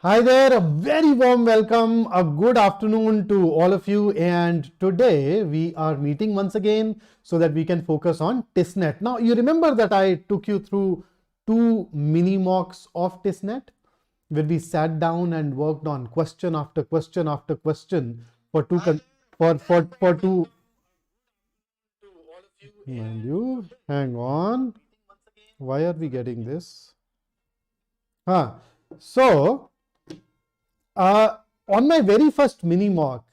Hi there, a very warm welcome, a good afternoon to all of you. And today we are meeting once again so that we can focus on TISSNET. Now, you remember that I took you through two mini mocks of TISSNET where we sat down and worked on question after question after question for two, for two. Mind you, hang on. Why are we getting this? So, on my very first mini mock,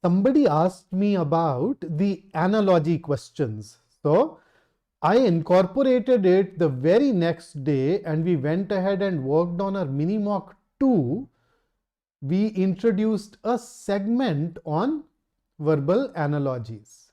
somebody asked me about the analogy questions. So I incorporated it the very next day and we went ahead and worked on our mini mock 2. We introduced a segment on verbal analogies.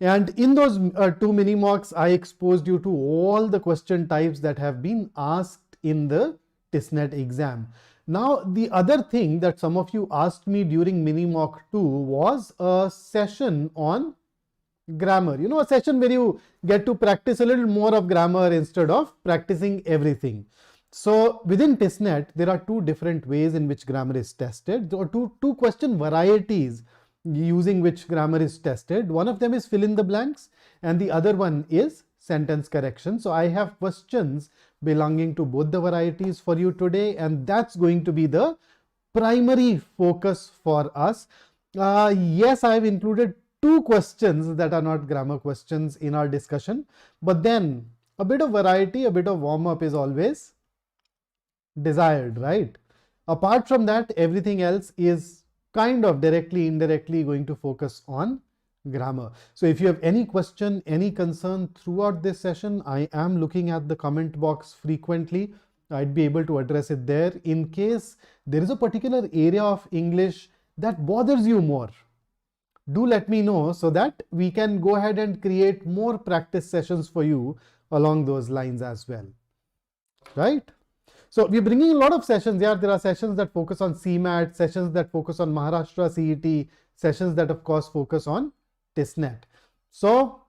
And in those two mini mocks, I exposed you to all the question types that have been asked in the TISSNET exam. Now, the other thing that some of you asked me during mini mock 2 was a session on grammar. You know, a session where you get to practice a little more of grammar instead of practicing everything. So within TISSNET, there are two different ways in which grammar is tested, or two question varieties using which grammar is tested. One of them is fill in the blanks and the other one is sentence correction. So I have questions belonging to both the varieties for you today, and that's going to be the primary focus for us. Yes, I have included two questions that are not grammar questions in our discussion, but then a bit of variety, a bit of warm up is always desired, right? Apart from that, everything else is kind of directly, indirectly going to focus on grammar. So if you have any question, any concern throughout this session, I am looking at the comment box frequently. I'd be able to address it there. In case there is a particular area of English that bothers you more, do let me know so that we can go ahead and create more practice sessions for you along those lines as well, right? So we're bringing a lot of sessions here. There are sessions that focus on CMAT, sessions that focus on Maharashtra CET, sessions that of course focus on TISSNET. So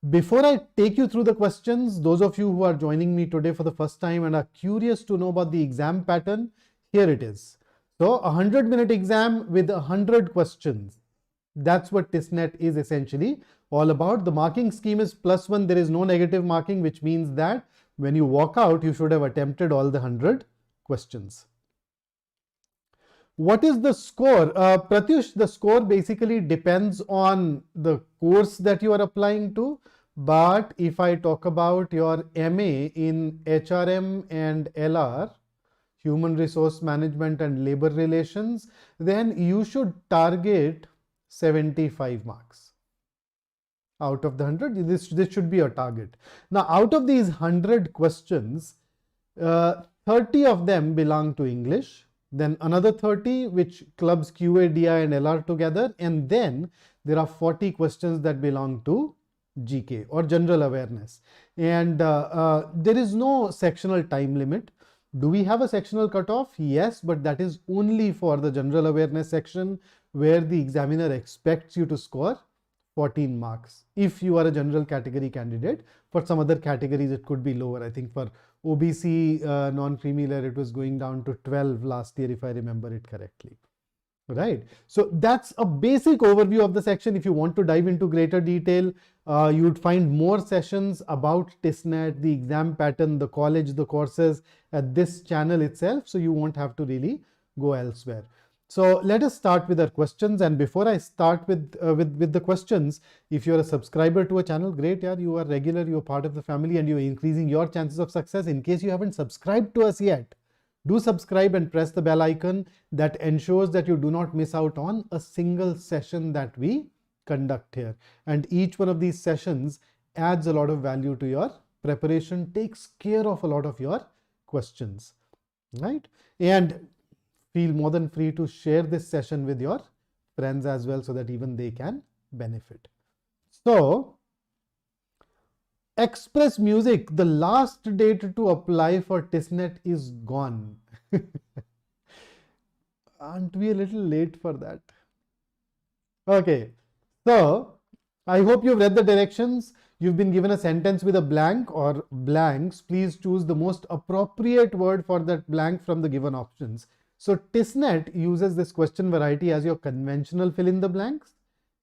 before I take you through the questions, those of you who are joining me today for the first time and are curious to know about the exam pattern, here it is. So a 100-minute exam with 100 questions. That's what TISSNET is essentially all about. The marking scheme is +1. There is no negative marking, which means that when you walk out, you should have attempted all the 100 questions. What is the score? Pratyush, the score basically depends on the course that you are applying to. But if I talk about your MA in HRM and LR, Human Resource Management and Labor Relations, then you should target 75 marks. Out of the 100, this should be your target. Now, out of these 100 questions, 30 of them belong to English, then another 30 which clubs QA, DI and LR together, and then there are 40 questions that belong to GK or general awareness. And there is no sectional time limit. Do we have a sectional cutoff? Yes, but that is only for the general awareness section where the examiner expects you to score 14 marks if you are a general category candidate. For some other categories, it could be lower. I think for OBC non-creamy layer, it was going down to 12 last year, if I remember it correctly. Right. So that's a basic overview of the section. If you want to dive into greater detail, you would find more sessions about TISSNET, the exam pattern, the college, the courses at this channel itself. So you won't have to really go elsewhere. So let us start with our questions. And before I start with the questions, if you're a subscriber to a channel, great, yeah, you are regular, you're part of the family and you're increasing your chances of success. In case you haven't subscribed to us yet, do subscribe and press the bell icon. That ensures that you do not miss out on a single session that we conduct here. And each one of these sessions adds a lot of value to your preparation, takes care of a lot of your questions, right? And feel more than free to share this session with your friends as well so that even they can benefit. So, Express Music, the last date to apply for TISSNET is gone. Aren't we a little late for that? Okay, so I hope you've read the directions. you've been given a sentence with a blank or blanks. Please choose the most appropriate word for that blank from the given options. So TISSNET uses this question variety as your conventional fill in the blanks,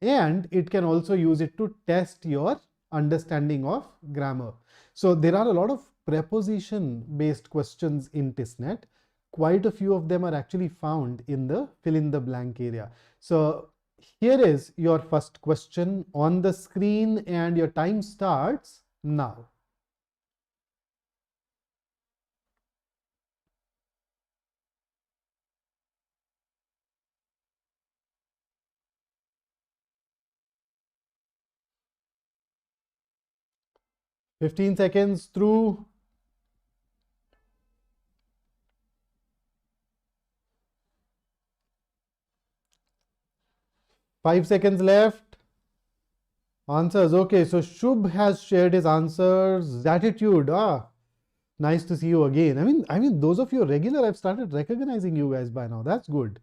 and it can also use it to test your understanding of grammar. So there are a lot of preposition based questions in TISSNET. Quite a few of them are actually found in the fill in the blank area. So here is your first question on the screen, and your time starts now. $15 through. 5 seconds left. Answers. Okay, so Shubh has shared his answers. Attitude. Nice to see you again. I mean, those of you regular, I've started recognizing you guys by now. That's good.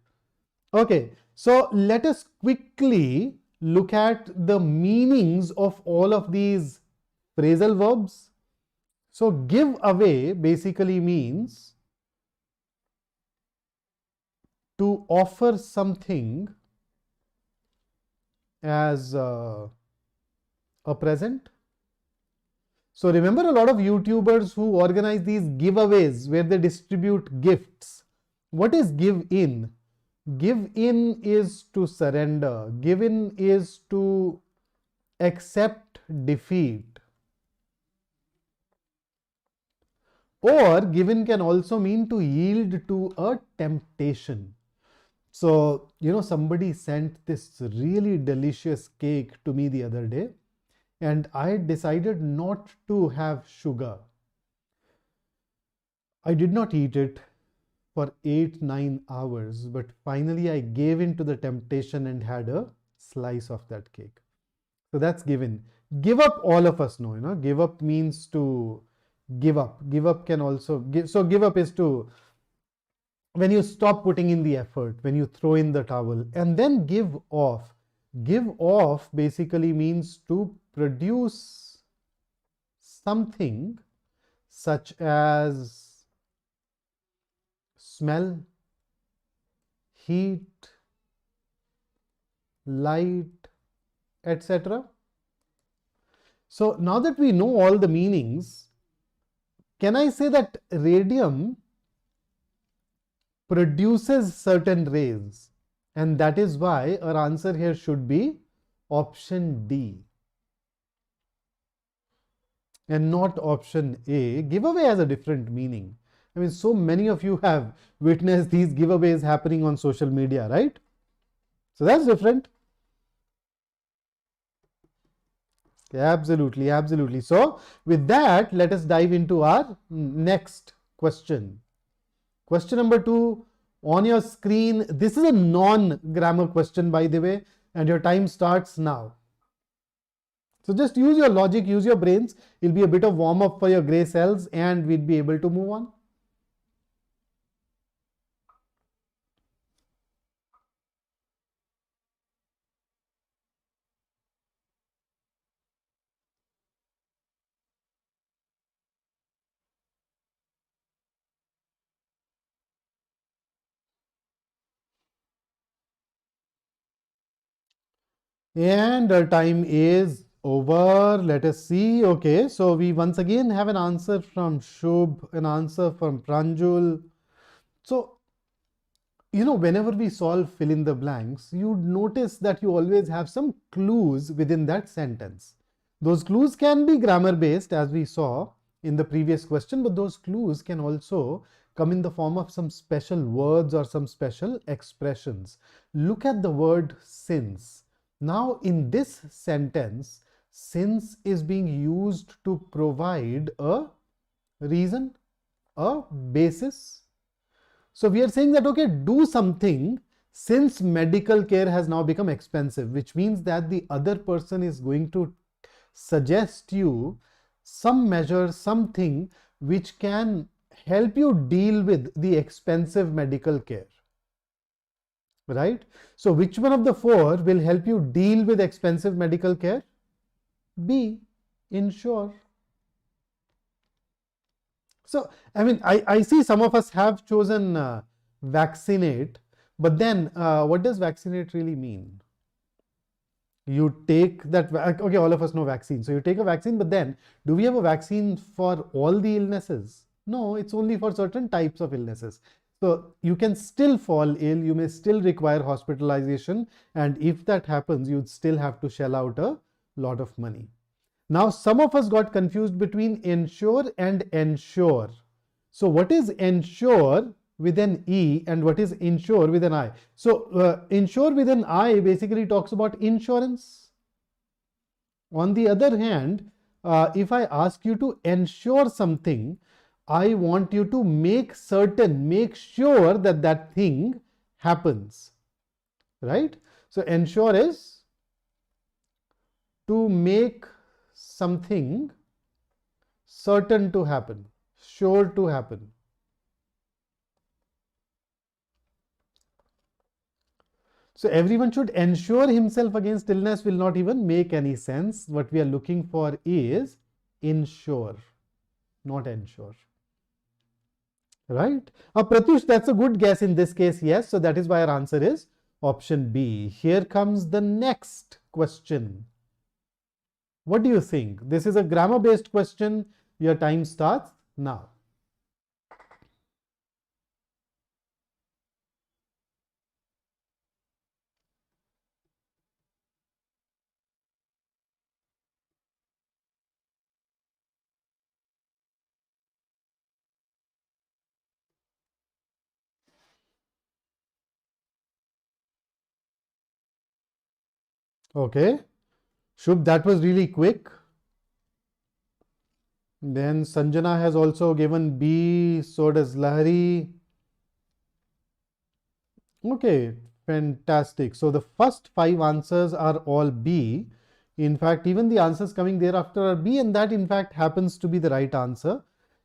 Okay, so let us quickly look at the meanings of all of these phrasal verbs. So give away basically means to offer something as a present. So remember, a lot of YouTubers who organize these giveaways where they distribute gifts. What is give in? Give in is to surrender. Give in is to accept defeat. Or given can also mean to yield to a temptation. So, somebody sent this really delicious cake to me the other day, and I decided not to have sugar. I did not eat it for 8-9 hours, but finally I gave in to the temptation and had a slice of that cake. So that's given. Give up, all of us know, give up means to give up. Give up can also give. So give up is to, when you stop putting in the effort, when you throw in the towel. And then give off. Give off basically means to produce something such as smell, heat, light, etc. So now that we know all the meanings, can I say that radium produces certain rays? And that is why our answer here should be option D and not option A. Giveaway has a different meaning. I mean, so many of you have witnessed these giveaways happening on social media, right? So that's different. Absolutely, absolutely. So with that, let us dive into our next question. Question number 2 on your screen. This is a non-grammar question, by the way, and your time starts now. So just use your logic, use your brains. It'll be a bit of warm up for your gray cells, and we'll be able to move on. And our time is over. Let us see. Okay, so we once again have an answer from Shubh, an answer from Pranjul. So, whenever we solve fill in the blanks, you'd notice that you always have some clues within that sentence. Those clues can be grammar based, as we saw in the previous question, but those clues can also come in the form of some special words or some special expressions. Look at the word since. Now, in this sentence, since is being used to provide a reason, a basis. So we are saying that, okay, do something since medical care has now become expensive, which means that the other person is going to suggest you some measure, something which can help you deal with the expensive medical care. Right? So which one of the 4 will help you deal with expensive medical care? B. Insure. So, I mean, I see some of us have chosen vaccinate, but then what does vaccinate really mean? You take that, okay, all of us know vaccine. So you take a vaccine, but then do we have a vaccine for all the illnesses? No, it's only for certain types of illnesses. So you can still fall ill, you may still require hospitalization, and if that happens, you'd still have to shell out a lot of money. Now, some of us got confused between insure and ensure. So what is ensure with an E and what is insure with an I? So insure with an I basically talks about insurance. On the other hand, if I ask you to ensure something, I want you to make sure that that thing happens, right? So ensure is to make something certain to happen, sure to happen. So everyone should ensure himself against illness will not even make any sense. What we are looking for is insure, not ensure. Right? Pratyush, that's a good guess in this case, yes. So that is why our answer is option B. Here comes the next question. What do you think? This is a grammar-based question. Your time starts now. Okay. Shubh, that was really quick. Then Sanjana has also given B, so does Lahari. Okay, fantastic. So the first 5 answers are all B. In fact, even the answers coming thereafter are B, and that in fact happens to be the right answer.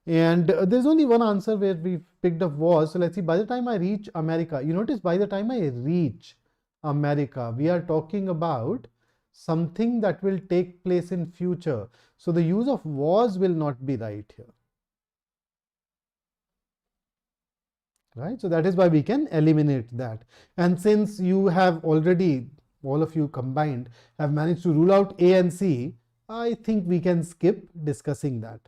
And there's only one answer where we picked up was. So let's see, by the time I reach America, you notice by the time I reach America, we are talking about something that will take place in future. So the use of was will not be right here. Right? So that is why we can eliminate that. And since you have already, all of you combined, have managed to rule out A and C, I think we can skip discussing that.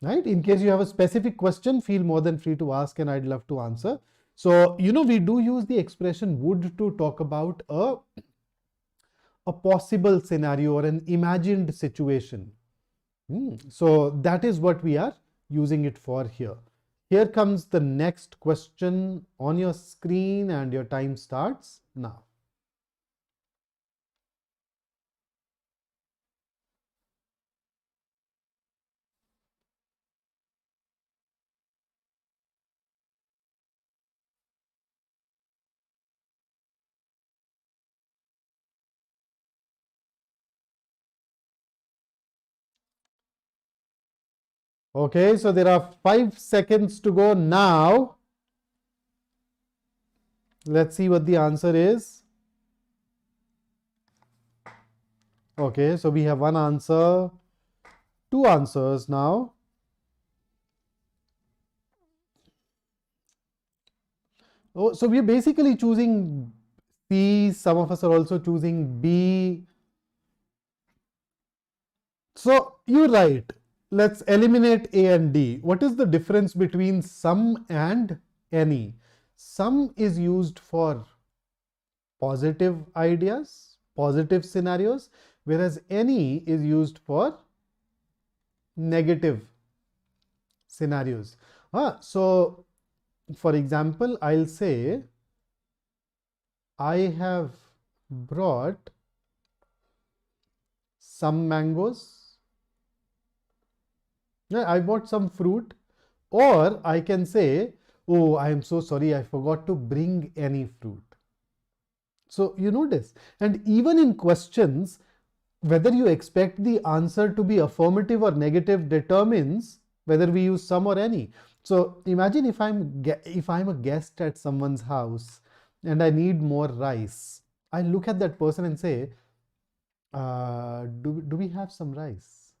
Right? In case you have a specific question, feel more than free to ask and I'd love to answer. So, we do use the expression would to talk about a possible scenario or an imagined situation. So that is what we are using it for here. Here comes the next question on your screen and your time starts now. Okay, so there are 5 seconds to go now. Let's see what the answer is. Okay, so we have one answer, 2 answers now. Oh, so we are basically choosing C. Some of us are also choosing B. So you're right. Let's eliminate A and D. What is the difference between some and any? Some is used for positive ideas, positive scenarios, whereas any is used for negative scenarios. So, for example, I'll say, I have brought some mangoes. I bought some fruit. Or I can say, oh, I am so sorry, I forgot to bring any fruit. So you notice, and even in questions, whether you expect the answer to be affirmative or negative determines whether we use some or any. So imagine if I'm a guest at someone's house and I need more rice. I look at that person and say, Do we have some rice?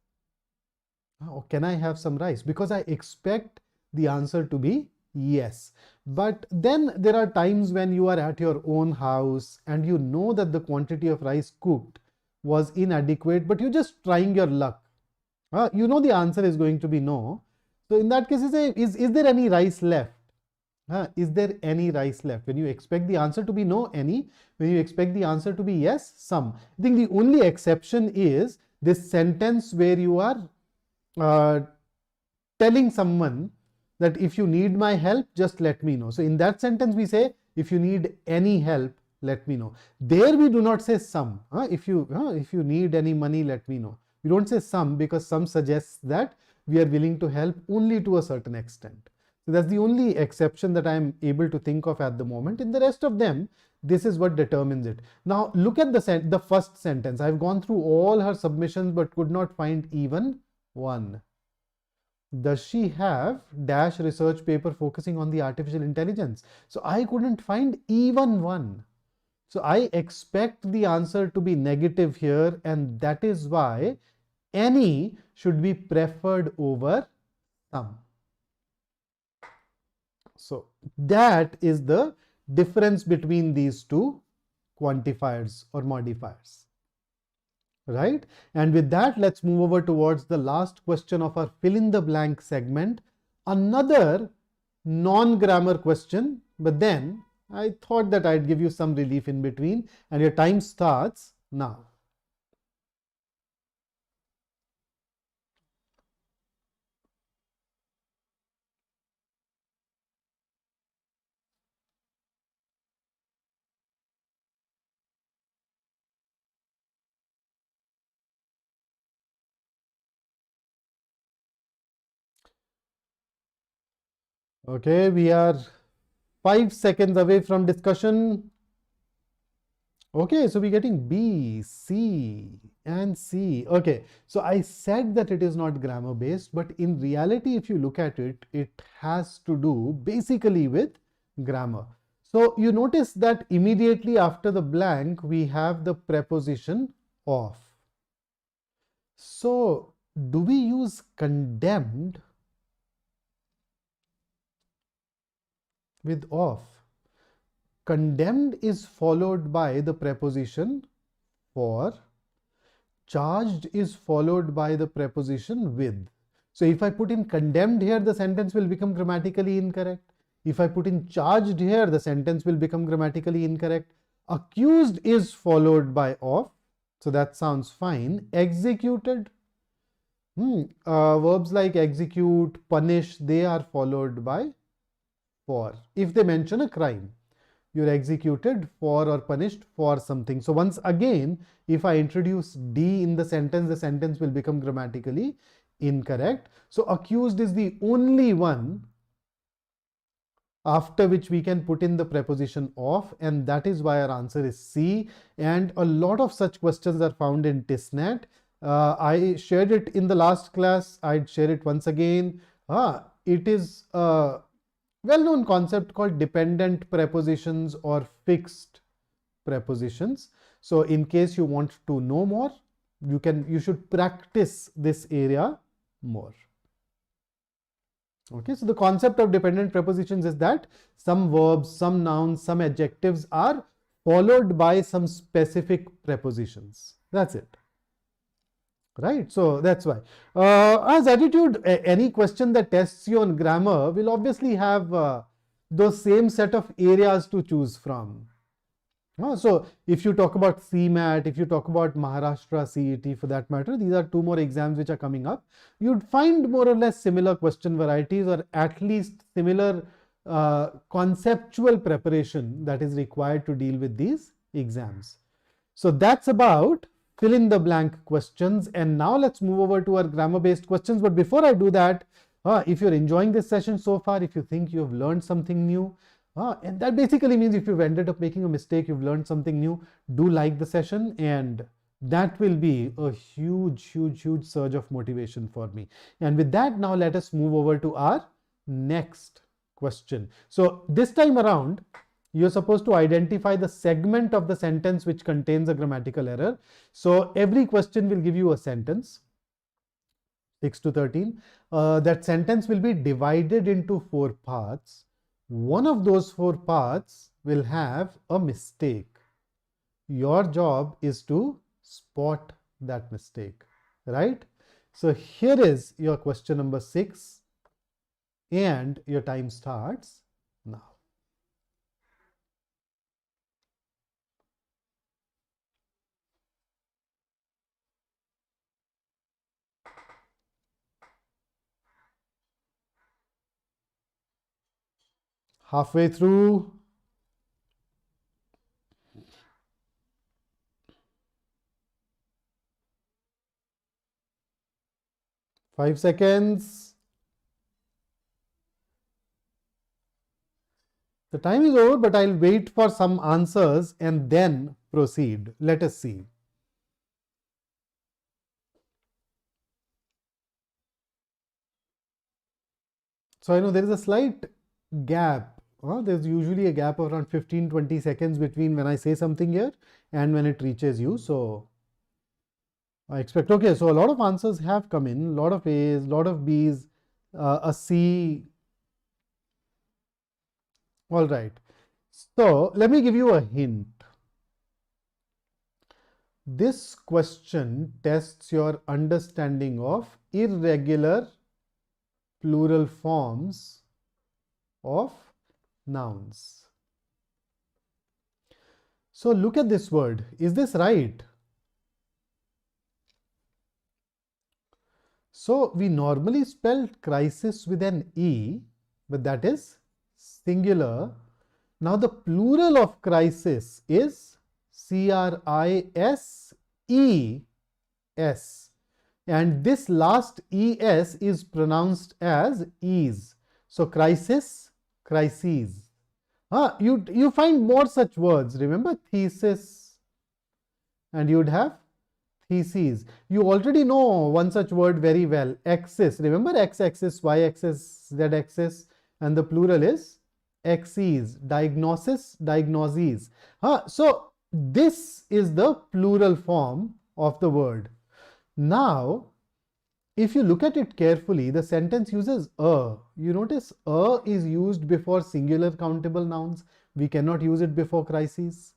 Oh, can I have some rice? Because I expect the answer to be yes. But then there are times when you are at your own house and you know that the quantity of rice cooked was inadequate, but you're just trying your luck. You know the answer is going to be no. So in that case, you say, is there any rice left? Is there any rice left? When you expect the answer to be no, any. When you expect the answer to be yes, some. I think the only exception is this sentence where you are uh, telling someone that if you need my help, just let me know. So in that sentence, we say, if you need any help, let me know. There we do not say some. If you need any money, let me know. We don't say some because some suggests that we are willing to help only to a certain extent. So that's the only exception that I am able to think of at the moment. In the rest of them, this is what determines it. Now look at the first sentence. I've gone through all her submissions but could not find even one. Does she have dash research paper focusing on the artificial intelligence? So I couldn't find even one. So I expect the answer to be negative here, and that is why any should be preferred over some. So that is the difference between these two quantifiers or modifiers. Right? And with that, let's move over towards the last question of our fill in the blank segment. Another non-grammar question, but then I thought that I'd give you some relief in between, and your time starts now. Okay, we are 5 seconds away from discussion. Okay, so we're getting B, C, and C. Okay, so I said that it is not grammar based, but in reality, if you look at it, it has to do basically with grammar. So you notice that immediately after the blank, we have the preposition of. So do we use condemned with of? Condemned is followed by the preposition for. Charged is followed by the preposition with. So if I put in condemned here, the sentence will become grammatically incorrect. If I put in charged here, the sentence will become grammatically incorrect. Accused is followed by of. So that sounds fine. Executed. Verbs like execute, punish, they are followed by for. If they mention a crime, you're executed for or punished for something. So once again, if I introduce D in the sentence will become grammatically incorrect. So accused is the only one after which we can put in the preposition of, and that is why our answer is C. And a lot of such questions are found in TISSNET. I shared it in the last class. I'd share it once again. It is a well-known concept called dependent prepositions or fixed prepositions. So in case you want to know more, you should practice this area more. Okay, so the concept of dependent prepositions is that some verbs, some nouns, some adjectives are followed by some specific prepositions. That's it. Right, so that's why. As attitude, any question that tests you on grammar will obviously have those same set of areas to choose from. So if you talk about CMAT, if you talk about Maharashtra CET for that matter, these are two more exams which are coming up. You'd find more or less similar question varieties, or at least similar conceptual preparation that is required to deal with these exams. So that's about fill in the blank questions. And now let's move over to our grammar based questions. But before I do that, if you're enjoying this session so far, if you think you have learned something new, and that basically means if you've ended up making a mistake, you've learned something new, do like the session, and that will be a huge surge of motivation for me. And with that, now let us move over to our next question. So this time around, You're supposed to identify the segment of the sentence which contains a grammatical error. So every question will give you a sentence, 6 to 13. That sentence will be divided into 4 parts. One of those 4 parts will have a mistake. Your job is to spot that mistake, right? So here is your question number 6, and your time starts now. Halfway through. Five seconds. The time is over, but I'll wait for some answers and then proceed. Let us see. So I know there is a slight gap. There's usually a gap of around 15-20 seconds between when I say something here and when it reaches you. So I expect, okay, so a lot of answers have come in, a lot of A's, a lot of B's, a C. All right. So let me give you a hint. This question tests your understanding of irregular plural forms of nouns. So look at this word. Is this right? So we normally spell crisis with an E, but that is singular. Now the plural of crisis is CRISES, and this last ES is pronounced as ease. So crisis, crises. You find more such words. Remember thesis, and you'd have theses. You already know one such word very well, axis. Remember x-axis, y-axis, z-axis, and the plural is axes, diagnosis, diagnoses. So this is the plural form of the word. Now, if you look at it carefully, the sentence uses a. You notice a is used before singular countable nouns. We cannot use it before crises.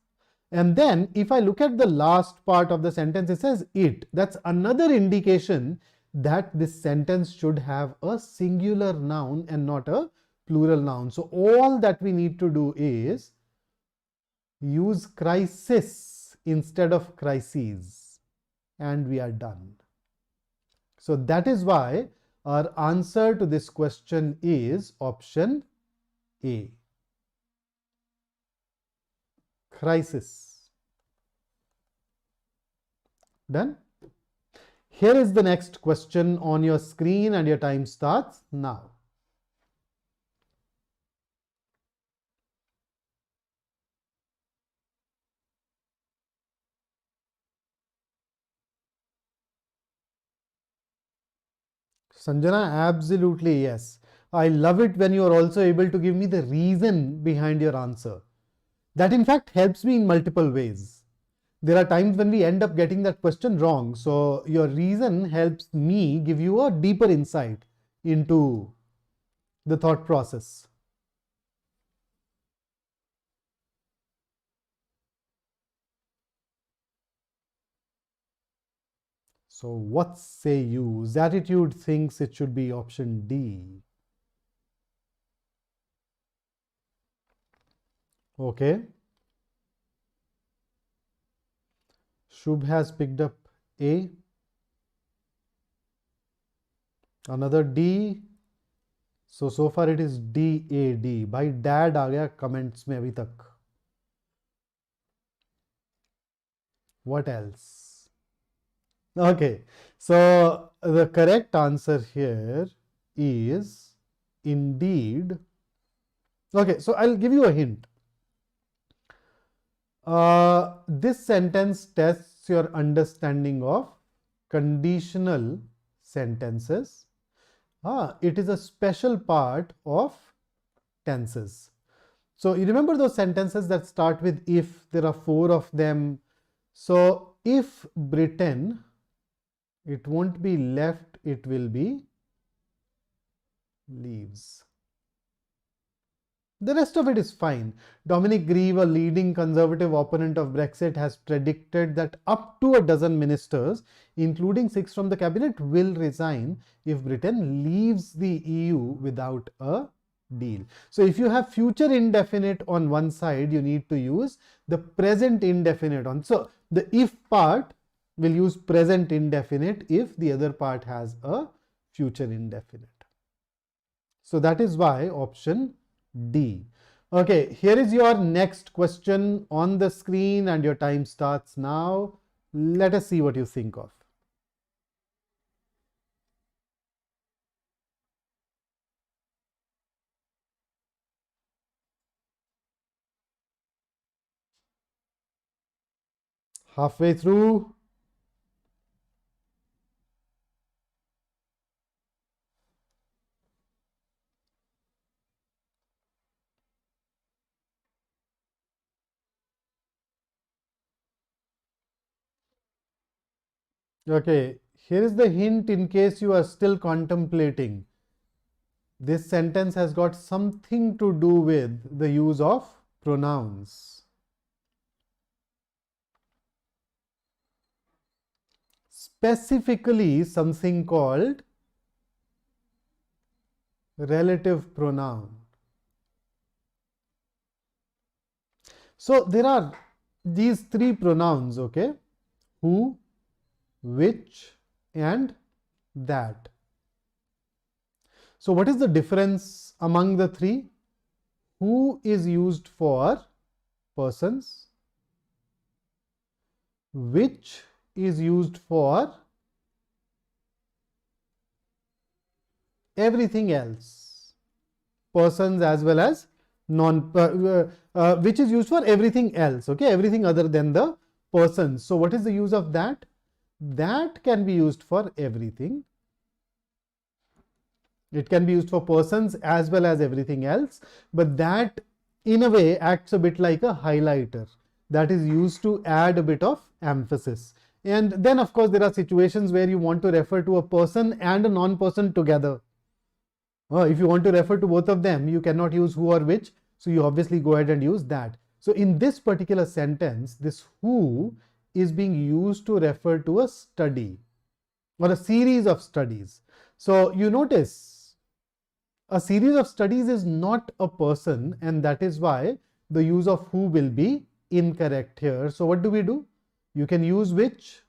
And then if I look at the last part of the sentence, it says it. That's another indication that this sentence should have a singular noun and not a plural noun. So all that we need to do is use crisis instead of crises, and we are done. So that is why our answer to this question is option A. Crisis. Done? Here is the next question on your screen, and your time starts now. Sanjana, absolutely yes. I love it when you are also able to give me the reason behind your answer. That in fact helps me in multiple ways. There are times when we end up getting that question wrong. So your reason helps me give you a deeper insight into the thought process. So what say you? Zatitude thinks it should be option D. Okay. Shubh has picked up A. Another D. So far it is DAD. By dad आ गया comments में अभी तक. What else? Okay. So the correct answer here is indeed. Okay. So I'll give you a hint. This sentence tests your understanding of conditional sentences. It is a special part of tenses. So you remember those sentences that start with if, there are 4 of them. So if Britain, it won't be left, it will be leaves. The rest of it is fine. Dominic Grieve, a leading conservative opponent of Brexit, has predicted that up to a dozen ministers, including 6 from the cabinet, will resign if Britain leaves the EU without a deal. So if you have future indefinite on one side, you need to use the present indefinite on. So the if part will use present indefinite if the other part has a future indefinite. So that is why option D. Okay, here is your next question on the screen and your time starts now. Let us see what you think of. Halfway through. Okay, here is the hint in case you are still contemplating. This sentence has got something to do with the use of pronouns. Specifically, something called relative pronoun. So there are these 3 pronouns, okay? Who, which, and that. So what is the difference among the 3? Who is used for persons, which is used for everything else, persons as well as which is used for everything else, okay, everything other than the persons. So what is the use of that? That can be used for everything. It can be used for persons as well as everything else, but that in a way acts a bit like a highlighter that is used to add a bit of emphasis. And then of course there are situations where you want to refer to a person and a non-person together. If you want to refer to both of them, you cannot use who or which, so you obviously go ahead and use that. So in this particular sentence, this who is being used to refer to a study or a series of studies. So you notice a series of studies is not a person, and that is why the use of who will be incorrect here. So what do? You can use which,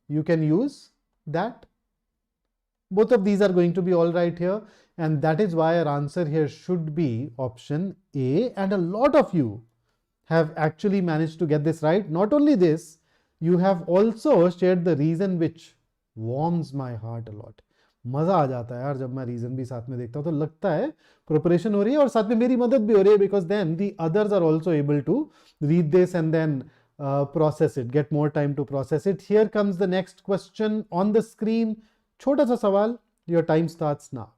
you can use that. Both of these are going to be all right here, and that is why our answer here should be option A, and a lot of you have actually managed to get this right. Not only this, you have also shared the reason, which warms my heart a lot. मजा आ जाता है यार जब मैं reason भी साथ में देखता हूँ, तो लगता है प्रिपरेशन हो रही है और साथ में मेरी मदद भी हो रही है, because then the others are also able to read this and then process it, get more time to process it. Here comes the next question on the screen. छोटा सा सवाल, your time starts now.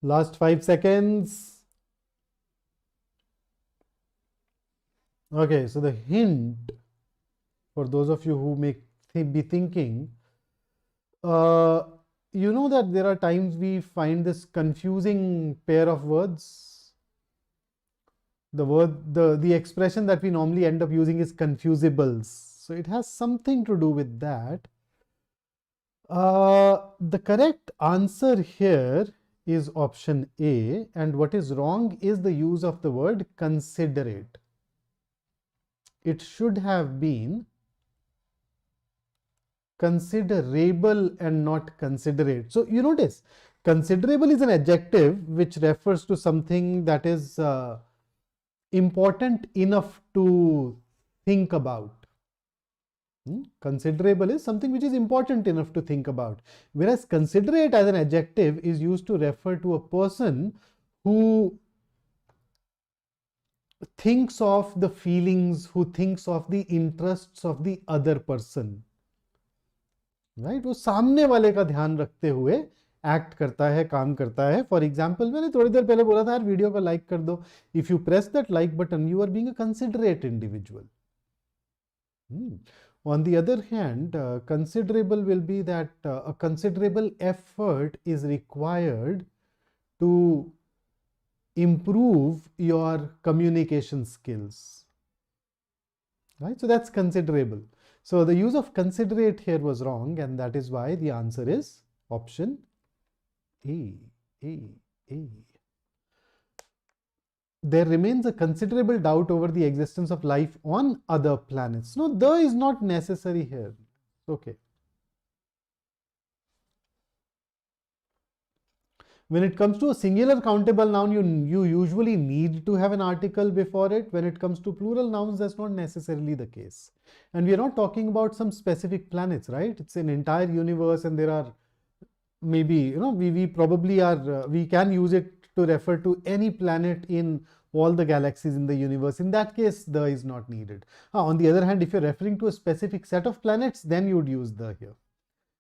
Last 5 seconds. Okay, so the hint for those of you who may be thinking, you know that there are times we find this confusing pair of words. The expression that we normally end up using is confusibles. So it has something to do with that. The correct answer here is option A, and what is wrong is the use of the word considerate. It should have been considerable and not considerate. So you notice considerable is an adjective which refers to something that is important enough to think about. Considerable is something which is important enough to think about. Whereas considerate as an adjective is used to refer to a person who thinks of the feelings, who thinks of the interests of the other person. Right, वो सामने वाले का ध्यान रखते हुए act करता है, काम करता है. फॉर एग्जाम्पल, मैंने थोड़ी देर पहले बोला था यार वीडियो को लाइक कर दो. If you press that like button, you are being a considerate individual. On the other hand, considerable will be that a considerable effort is required to improve your communication skills. Right? So that's considerable. So the use of considerate here was wrong, and that is why the answer is option A. There remains a considerable doubt over the existence of life on other planets. No, the is not necessary here. Okay. When it comes to a singular countable noun, you usually need to have an article before it. When it comes to plural nouns, that's not necessarily the case. And we are not talking about some specific planets, right? It's an entire universe, and there are maybe, we probably are, we can use it to refer to any planet in all the galaxies in the universe. In that case, the is not needed. On the other hand, if you're referring to a specific set of planets, then you would use the here.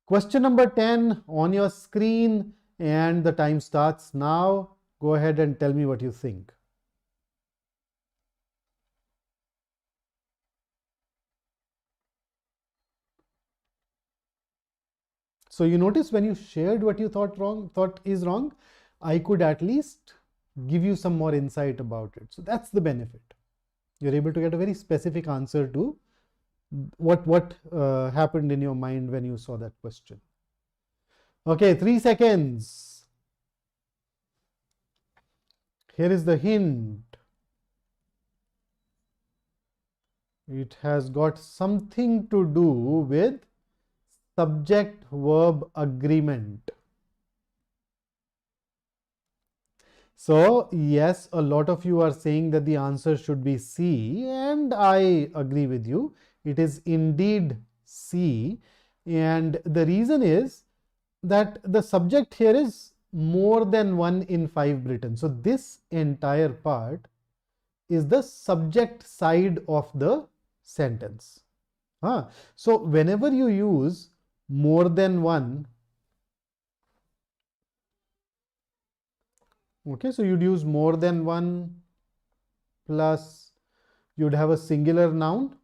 Question number 10 on your screen, and the time starts now. Go ahead and tell me what you think. So you notice when you shared what you thought is wrong, I could at least give you some more insight about it. So that's the benefit. You're able to get a very specific answer to what happened in your mind when you saw that question. Okay, 3 seconds. Here is the hint. It has got something to do with subject verb agreement. So yes, a lot of you are saying that the answer should be C, and I agree with you. It is indeed C, and the reason is that the subject here is more than 1 in 5 Britain. So this entire part is the subject side of the sentence. So whenever you use more than 1, okay, so you'd use more than 1 plus you'd have a singular noun,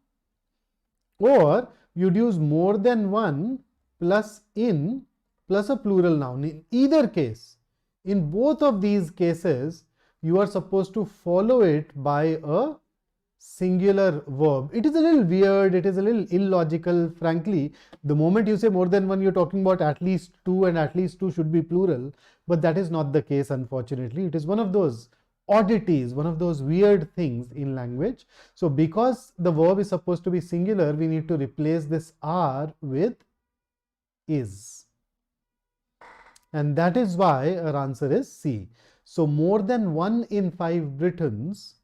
or you'd use more than 1 plus in plus a plural noun. In either case, in both of these cases, you are supposed to follow it by a singular verb. It is a little weird, it is a little illogical, frankly. The moment you say more than 1, you're talking about at least 2, and at least 2 should be plural, but that is not the case, unfortunately. It is one of those oddities, one of those weird things in language. So because the verb is supposed to be singular, we need to replace this R with is. And that is why our answer is C. So more than 1 in 5 Britons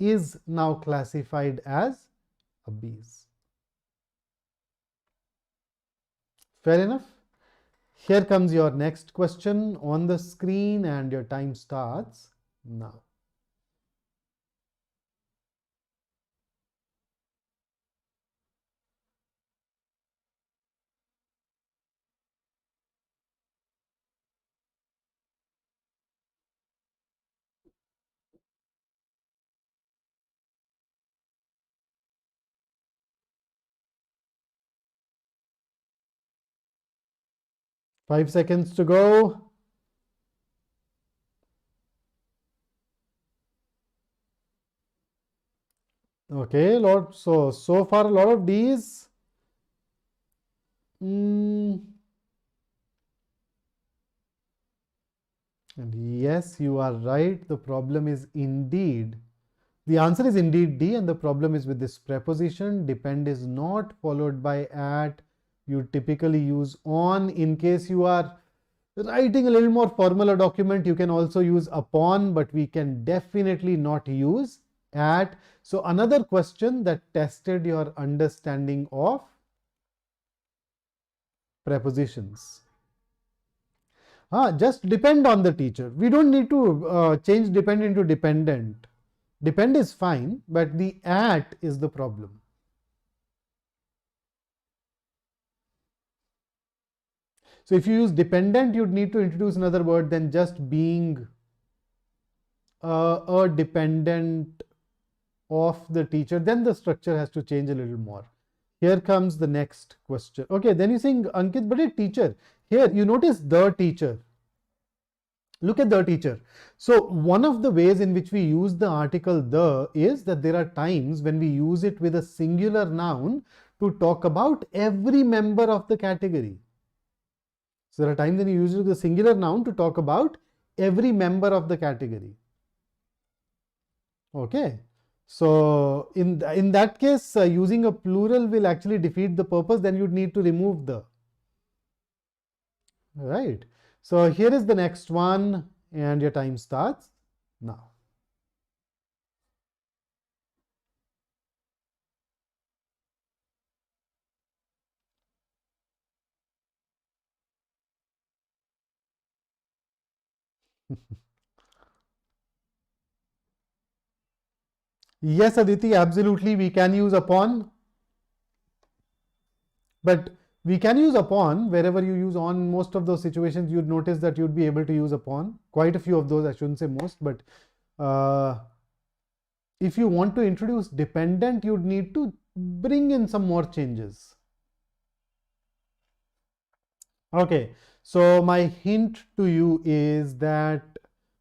is now classified as a bees. Fair enough? Here comes your next question on the screen, and your time starts now. Five seconds to go. Okay, so far a lot of D's. And yes, you are right. The problem is indeed, the answer is indeed D, and the problem is with this preposition. Depend is not followed by at. You typically use on. In case you are writing a little more formal a document, you can also use upon, but we can definitely not use at. So another question that tested your understanding of prepositions. Just depend on the teacher. We don't need to change depend into dependent. Depend is fine, but the at is the problem. So if you use dependent, you'd need to introduce another word than just being a dependent of the teacher. Then the structure has to change a little more. Here comes the next question. Okay, then you saying, Ankit, but a teacher. Here you notice the teacher. Look at the teacher. So one of the ways in which we use the article the is that there are times when we use it with a singular noun to talk about every member of the category. So there are times when you use it with a singular noun to talk about every member of the category. Okay. So in that case, using a plural will actually defeat the purpose. Then you'd need to remove the. Right. So here is the next one, and your time starts now. Yes, Aditi, absolutely. We can use upon, but we can use upon wherever you use on. In most of those situations, you'd notice that you'd be able to use upon. Quite a few of those, I shouldn't say most, but if you want to introduce dependent, you'd need to bring in some more changes. Okay, so my hint to you is that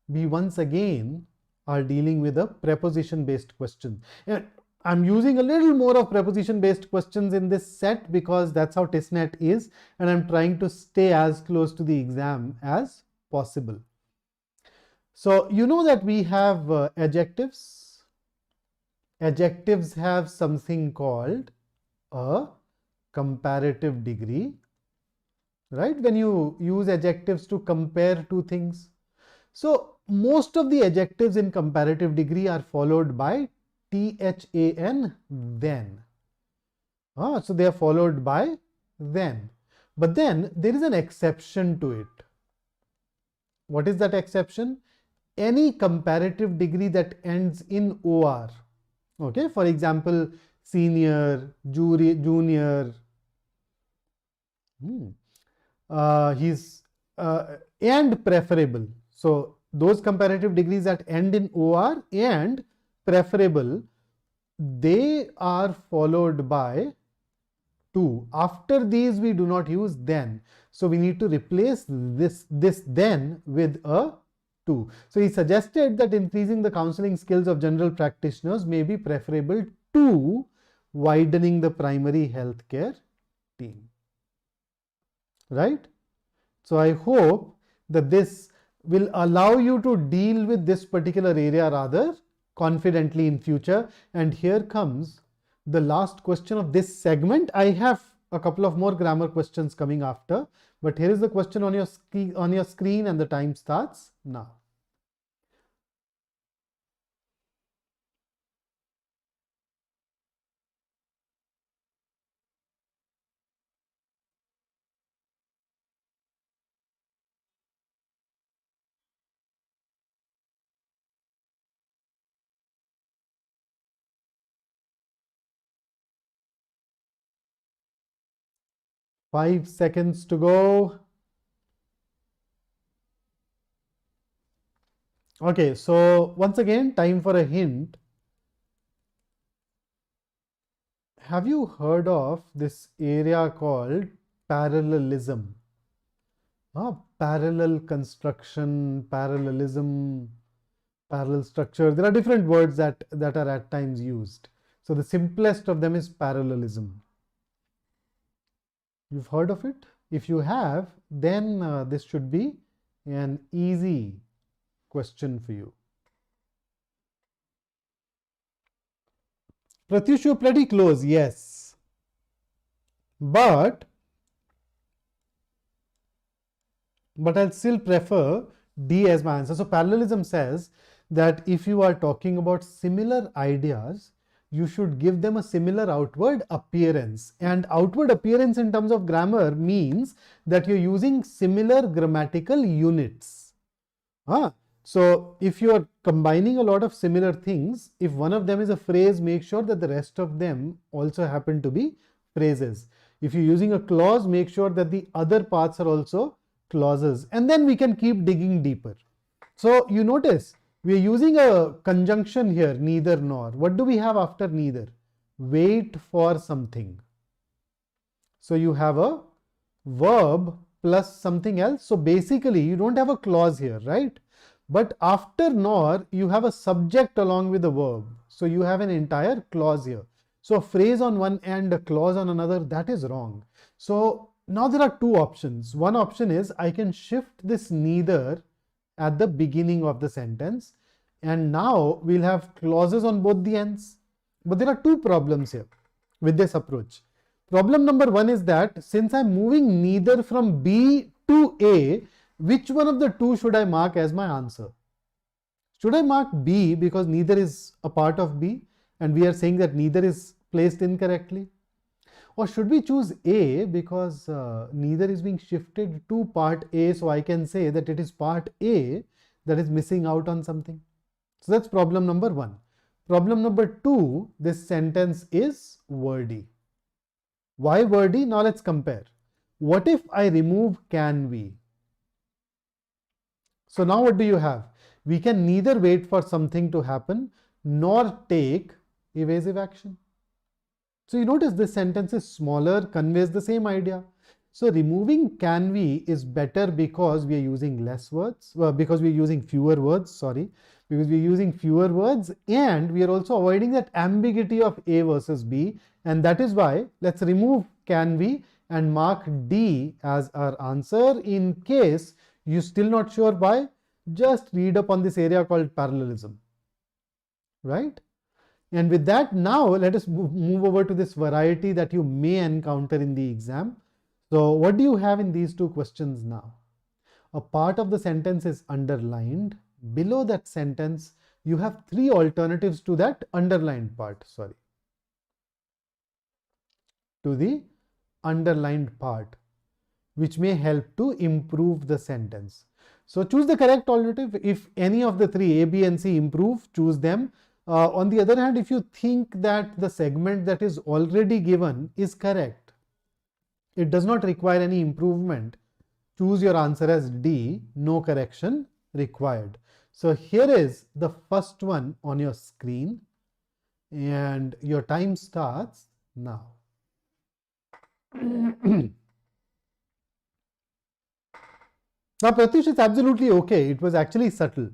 we once again are dealing with a preposition based question. And I'm using a little more of preposition based questions in this set because that's how TISSNET is, and I'm trying to stay as close to the exam as possible. So you know that we have adjectives. Adjectives have something called a comparative degree, right? When you use adjectives to compare two things. So most of the adjectives in comparative degree are followed by THAN, then. So they are followed by then. But then there is an exception to it. What is that exception? Any comparative degree that ends in OR. Okay, for example, senior, junior, and preferable. So those comparative degrees that end in OR and preferable, they are followed by to. After these, we do not use then. So we need to replace this then with a to. So he suggested that increasing the counseling skills of general practitioners may be preferable to widening the primary healthcare team. Right? So I hope that this will allow you to deal with this particular area rather confidently in future. And here comes the last question of this segment. I have a couple of more grammar questions coming after, but here is the question on your screen, and the time starts now. Five seconds to go. Okay, so once again, time for a hint. Have you heard of this area called parallelism? Parallel construction, parallelism, parallel structure. There are different words that are at times used. So the simplest of them is parallelism. You've heard of it? If you have, then this should be an easy question for you. Pratyush, you're pretty close, yes. But I'll still prefer D as my answer. So parallelism says that if you are talking about similar ideas, you should give them a similar outward appearance. And outward appearance in terms of grammar means that you're using similar grammatical units. So if you're combining a lot of similar things, if one of them is a phrase, make sure that the rest of them also happen to be phrases. If you're using a clause, make sure that the other parts are also clauses, and then we can keep digging deeper. So you notice we are using a conjunction here, neither nor. What do we have after neither? Wait for something. So you have a verb plus something else. So basically you don't have a clause here, right? But after nor, you have a subject along with a verb. So you have an entire clause here. So a phrase on one end, a clause on another, that is wrong. So now there are two options. One option is I can shift this neither at the beginning of the sentence, and now we'll have clauses on both the ends. But there are two problems here with this approach. Problem number one is that since I'm moving neither from B to A, which one of the two should I mark as my answer? Should I mark B because neither is a part of B and we are saying that neither is placed incorrectly? Or should we choose A because neither is being shifted to part A, so I can say that it is part A that is missing out on something. So that's problem number one. Problem number two, this sentence is wordy. Why wordy? Now let's compare. What if I remove can we? So now what do you have? We can neither wait for something to happen nor take evasive action. So you notice this sentence is smaller, conveys the same idea. So removing can we is better because we are using less words, because we are using fewer words, because we are using fewer words, and we are also avoiding that ambiguity of A versus B, and that is why let's remove can we and mark D as our answer. In case you're still not sure why, just read up on this area called parallelism, right? And with that, now let us move over to this variety that you may encounter in the exam. So what do you have in these two questions now? A part of the sentence is underlined. Below that sentence, you have three alternatives to that underlined part, to the underlined part, which may help to improve the sentence. So choose the correct alternative. If any of the three, A, B and C, improve, choose them. On the other hand, if you think that the segment that is already given is correct, it does not require any improvement, choose your answer as D, no correction required. So here is the first one on your screen and your time starts now. Now, Pratish, it's absolutely okay. It was actually subtle.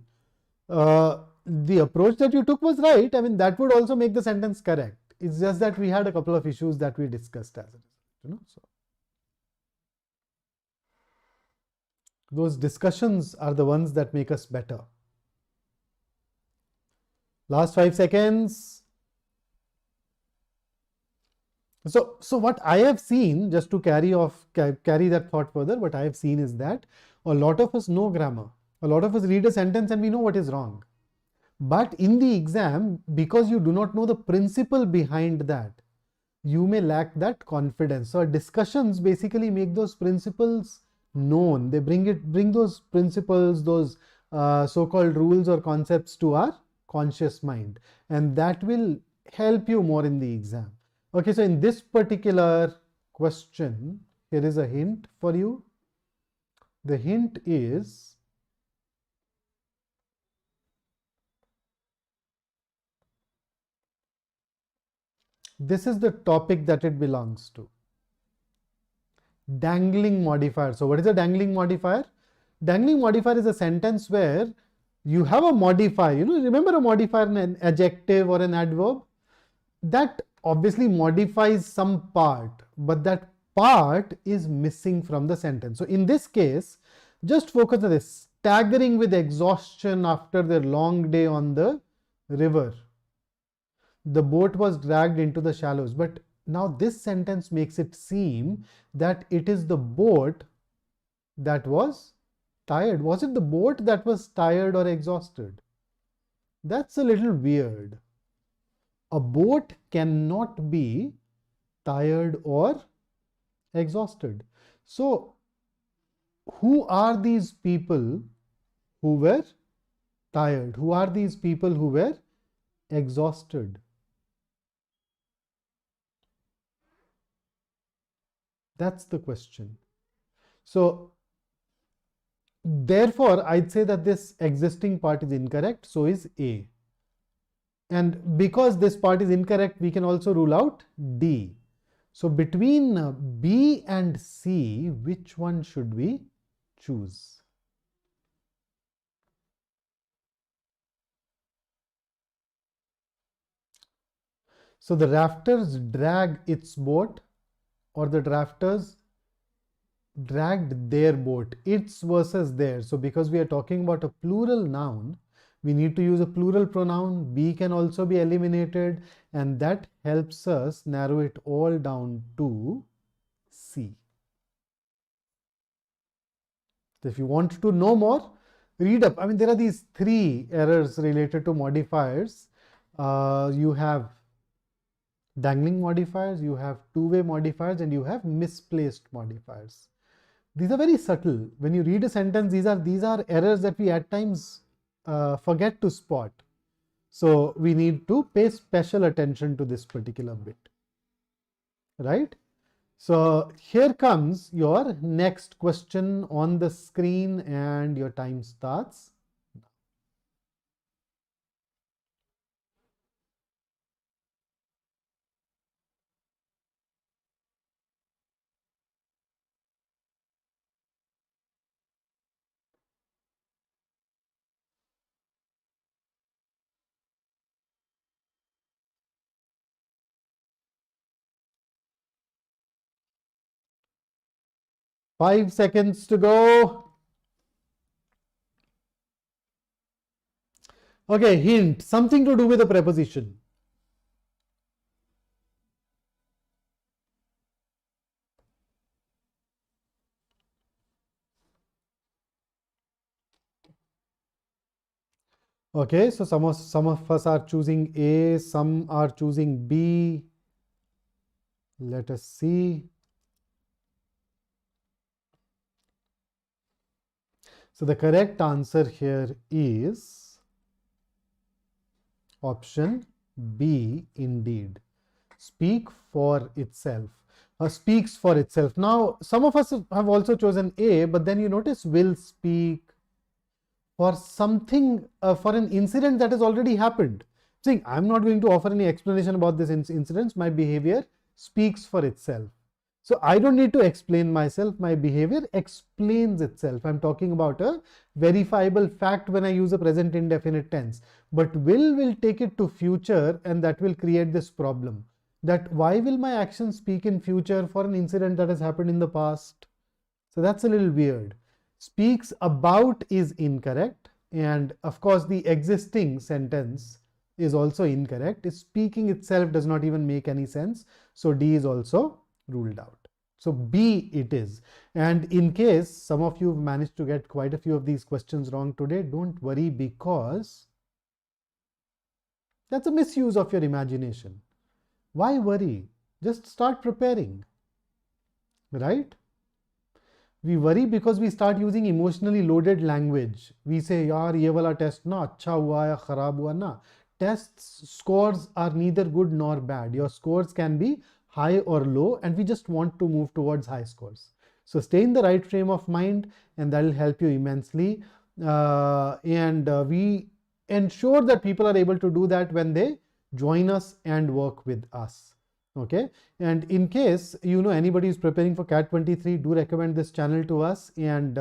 The approach that you took was right. I mean, that would also make the sentence correct. It's just that we had a couple of issues that we discussed as it is, so those discussions are the ones that make us better. Last 5 seconds. So what I have seen, just to carry that thought further, what I have seen is that a lot of us know grammar. A lot of us read a sentence and we know what is wrong. But in the exam, because you do not know the principle behind that, you may lack that confidence. So discussions basically make those principles known. They bring those principles, those so-called rules or concepts to our conscious mind, and that will help you more in the exam. Okay, so in this particular question, here is a hint for you. The hint is this is the topic that it belongs to. Dangling modifier. So what is a dangling modifier? Dangling modifier is a sentence where you have a modifier. Remember a modifier, an adjective or an adverb? That obviously modifies some part, but that part is missing from the sentence. So in this case, just focus on this. Staggering with exhaustion after their long day on the river, the boat was dragged into the shallows. But now this sentence makes it seem that it is the boat that was tired. Was it the boat that was tired or exhausted? That's a little weird. A boat cannot be tired or exhausted. So, who are these people who were tired? Who are these people who were exhausted? That's the question. So, therefore, I'd say that this existing part is incorrect. So is A. And because this part is incorrect, we can also rule out D. So between B and C, which one should we choose? So the rafters drag its boat, or the rafters dragged their boat. Its versus their. So because we are talking about a plural noun, we need to use a plural pronoun. B can also be eliminated, and that helps us narrow it all down to C. So if you want to know more, read up. I mean, there are these 3 errors related to modifiers. You have dangling modifiers, you have two-way modifiers, and you have misplaced modifiers. These are very subtle. When you read a sentence, these are errors that we at times forget to spot. So we need to pay special attention to this particular bit, right? So here comes your next question on the screen, and your time starts. Five seconds to go. Okay, hint, something to do with a preposition. Okay, so some of us are choosing A, some are choosing B. Let us see. So the correct answer here is option B indeed. Speak for itself. Speaks for itself. Now, some of us have also chosen A, but then you notice will speak for something, for an incident that has already happened. Saying, I'm not going to offer any explanation about this incident. My behavior speaks for itself. So I don't need to explain myself. My behavior explains itself. I'm talking about a verifiable fact when I use a present indefinite tense. But will take it to future, and that will create this problem. That why will my actions speak in future for an incident that has happened in the past? So that's a little weird. Speaks about is incorrect, and of course the existing sentence is also incorrect. Speaking itself does not even make any sense. So D is also ruled out. So B it is. And in case some of you have managed to get quite a few of these questions wrong today, don't worry, because that's a misuse of your imagination. Why worry? Just start preparing, right? We worry because we start using emotionally loaded language. We say, yaar, ye wala test na acha hua ya kharab hua na. Tests scores are neither good nor bad. Your scores can be high or low, and we just want to move towards high scores. So stay in the right frame of mind, and that will help you immensely. We ensure that people are able to do that when they join us and work with us. Okay, and in case you know anybody is preparing for CAT 23, do recommend this channel to us, and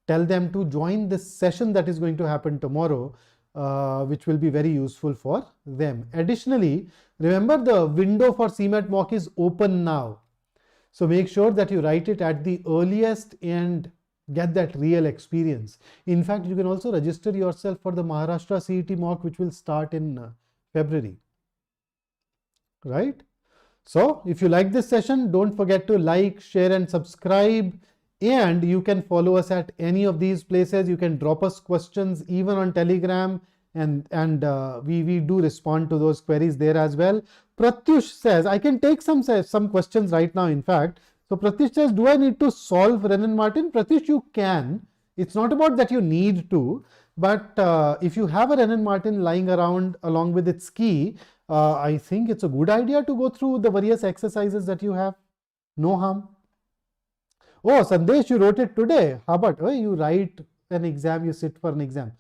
tell them to join this session that is going to happen tomorrow, which will be very useful for them. Additionally, remember the window for CMAT mock is open now. So make sure that you write it at the earliest and get that real experience. In fact, you can also register yourself for the Maharashtra CET mock, which will start in February, right? So if you like this session, don't forget to like, share and subscribe, and you can follow us at any of these places. You can drop us questions even on Telegram, and we do respond to those queries there as well. Pratyush says, I can take some questions right now, in fact. So Pratyush says, do I need to solve Renan Martin? Pratyush, you can. It's not about that you need to, but if you have a Renan Martin lying around along with its key, I think it's a good idea to go through the various exercises that you have. No harm. Oh, Sandesh, you wrote it today. How about you write an exam, you sit for an exam.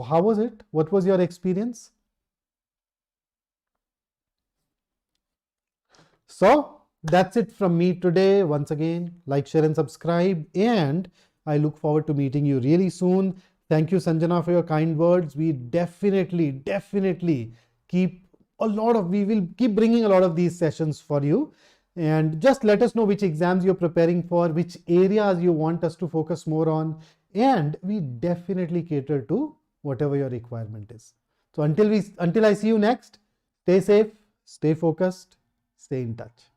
How was it? What was your experience? So that's it from me today. Once again, like, share and subscribe, and I look forward to meeting you really soon. Thank you, Sanjana, for your kind words. We definitely we will keep bringing a lot of these sessions for you. And just let us know which exams you're preparing for, which areas you want us to focus more on, and we definitely cater to whatever your requirement is. So until I see you next, stay safe, stay focused, stay in touch.